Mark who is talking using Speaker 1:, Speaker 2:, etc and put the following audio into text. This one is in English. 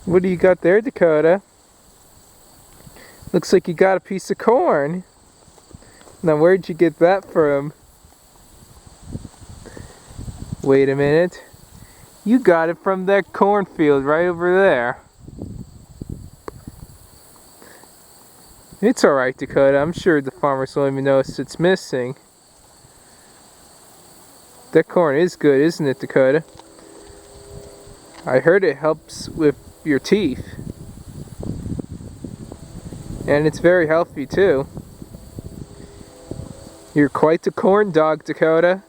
Speaker 1: What do you got there, Dakota? Looks like you got a piece of corn. Now where'd you get that from? Wait a minute. You got it from that cornfield right over there. It's alright, Dakota. I'm sure the farmers won't even notice it's missing. That corn is good, isn't it, Dakota? I heard it helps with your teeth. And it's very healthy too. You're quite the corn dog, Dakota.